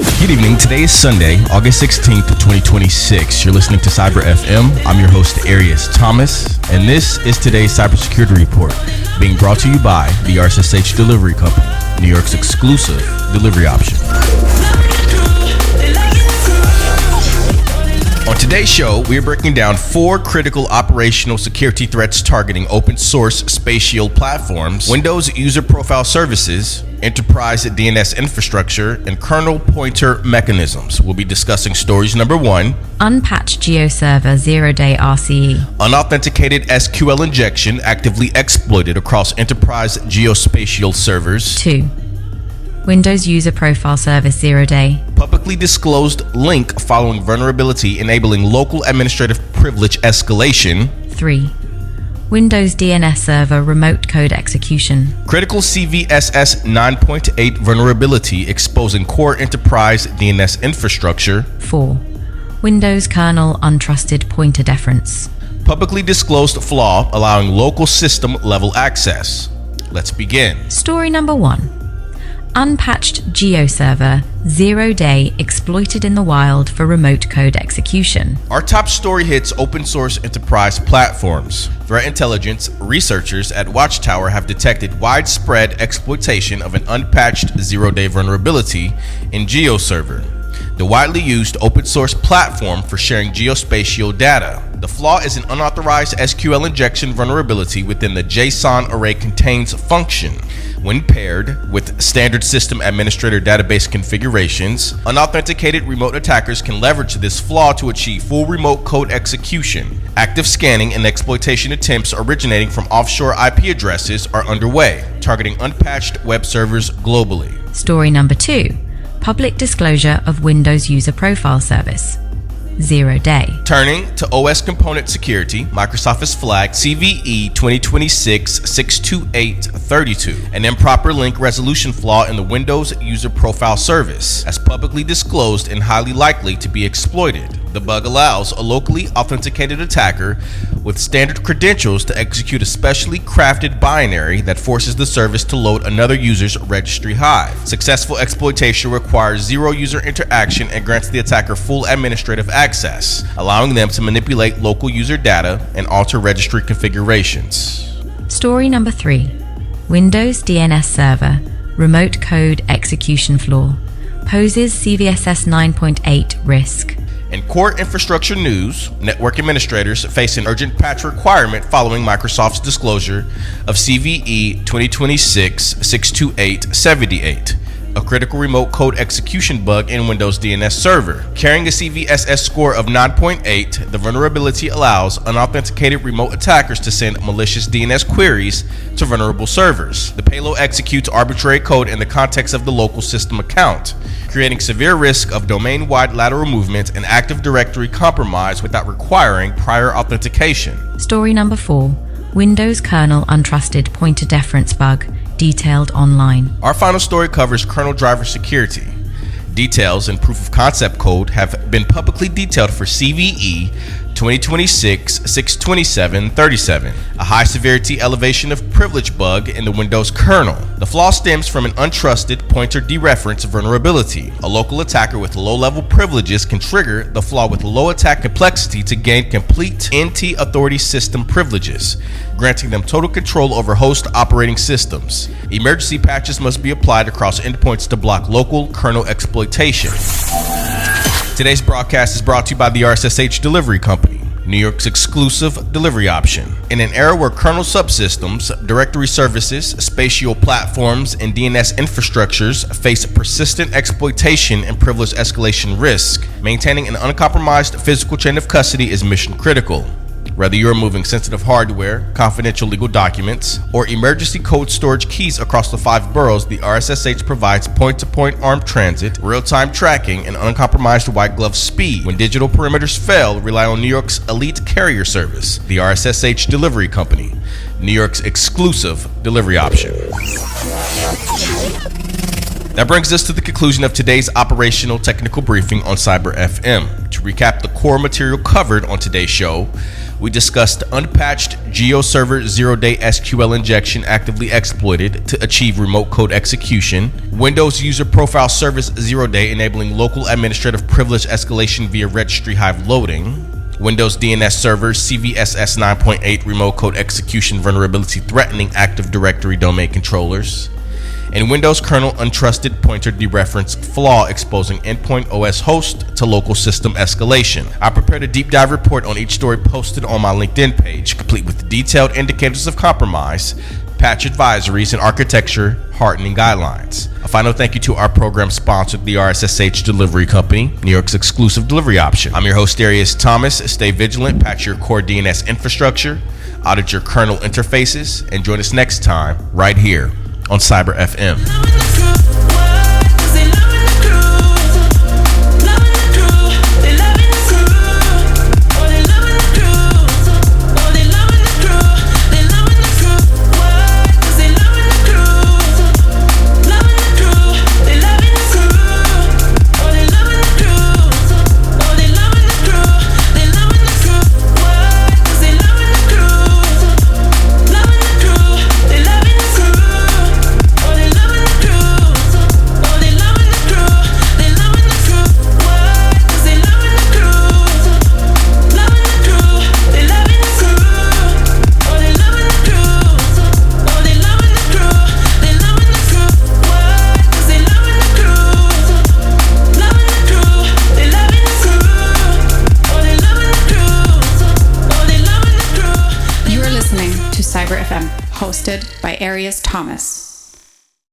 Good evening. Today is Sunday, August 16th, 2026. You're listening to Cyber F.M. I'm your host, Arias Thomas, and this is today's Cybersecurity Report, being brought to you by the R.S.H. Delivery Company, New York's exclusive delivery option. On today's show, we're breaking down 4 critical operational security threats targeting open source spatial platforms, Windows User Profile Services, enterprise DNS infrastructure, and kernel pointer mechanisms. We'll be discussing stories number 1, Unpatched GeoServer Zero-Day RCE, unauthenticated SQL injection actively exploited across enterprise geospatial servers, 2, Windows User Profile Service Zero-Day, publicly disclosed link following vulnerability enabling local administrative privilege escalation, 3, Windows DNS Server Remote Code Execution, critical CVSS 9.8 vulnerability exposing core enterprise DNS infrastructure, 4, Windows Kernel Untrusted Pointer Dereference, publicly disclosed flaw allowing local system level access. Let's begin. Story number 1. Unpatched GeoServer Zero-Day exploited in the wild for remote code execution. Our top story hits open source enterprise platforms. Threat intelligence researchers at Watchtower have detected widespread exploitation of an unpatched zero-day vulnerability in GeoServer, the widely used open source platform for sharing geospatial data. The flaw is an unauthorized SQL injection vulnerability within the JSONArrayContains function. When paired with standard system administrator database configurations, unauthenticated remote attackers can leverage this flaw to achieve full remote code execution. Active scanning and exploitation attempts originating from offshore IP addresses are underway, targeting unpatched web servers globally. Story number 2. Public disclosure of Windows User Profile Service Zero-Day. Turning to OS component security, Microsoft has flagged CVE 2026-62832, an improper link resolution flaw in the Windows User Profile Service, as publicly disclosed and highly likely to be exploited. The bug allows a locally authenticated attacker with standard credentials to execute a specially crafted binary that forces the service to load another user's registry hive. Successful exploitation requires zero user interaction and grants the attacker full administrative access, allowing them to manipulate local user data and alter registry configurations. Story number 3. Windows DNS Server Remote Code Execution Flaw poses CVSS 9.8 risk. In core infrastructure news, network administrators face an urgent patch requirement following Microsoft's disclosure of CVE 2026-62878, a critical remote code execution bug in Windows DNS Server. Carrying a CVSS score of 9.8, the vulnerability allows unauthenticated remote attackers to send malicious DNS queries to vulnerable servers. The payload executes arbitrary code in the context of the local system account, creating severe risk of domain-wide lateral movement and Active Directory compromise without requiring prior authentication. Story number 4. Windows Kernel Untrusted Pointer Dereference Bug detailed online. Our final story covers kernel driver security. Details and proof of concept code have been publicly detailed for CVE 2026-62737, a high severity elevation of privilege bug in the Windows kernel. The flaw stems from an untrusted pointer dereference vulnerability. A local attacker with low-level privileges can trigger the flaw with low attack complexity to gain complete NT authority system privileges, granting them total control over host operating systems. Emergency patches must be applied across endpoints to block local kernel exploitation. Today's broadcast is brought to you by the R.S.H. Delivery Company, New York's exclusive delivery option. In an era where kernel subsystems, directory services, spatial platforms, and DNS infrastructures face persistent exploitation and privilege escalation risk, maintaining an uncompromised physical chain of custody is mission critical. Whether you're moving sensitive hardware, confidential legal documents, or emergency code storage keys across the 5 boroughs, the R.S.H. provides point-to-point armed transit, real-time tracking, and uncompromised white-glove speed. When digital perimeters fail, rely on New York's elite carrier service, the R.S.H. Delivery Company, New York's exclusive delivery option. That brings us to the conclusion of today's operational technical briefing on Cyber FM. To recap the core material covered on today's show, We discussed unpatched GeoServer Zero-Day SQL injection actively exploited to achieve remote code execution, Windows User Profile Service Zero-Day enabling local administrative privilege escalation via registry hive loading, Windows DNS Server CVSS 9.8 remote code execution vulnerability threatening Active Directory domain controllers, and Windows kernel untrusted pointer dereference flaw exposing endpoint OS host to local system escalation. I prepared a deep dive report on each story posted on my LinkedIn page, complete with detailed indicators of compromise, patch advisories, and architecture hardening guidelines. A final thank you to our program sponsor, the R.S.S.H. Delivery Company, New York's exclusive delivery option. I'm your host, Arias Thomas. Stay vigilant, patch your core DNS infrastructure, audit your kernel interfaces, and join us next time right here on Cyber F.M. Cyber FM, hosted by Arias Thomas.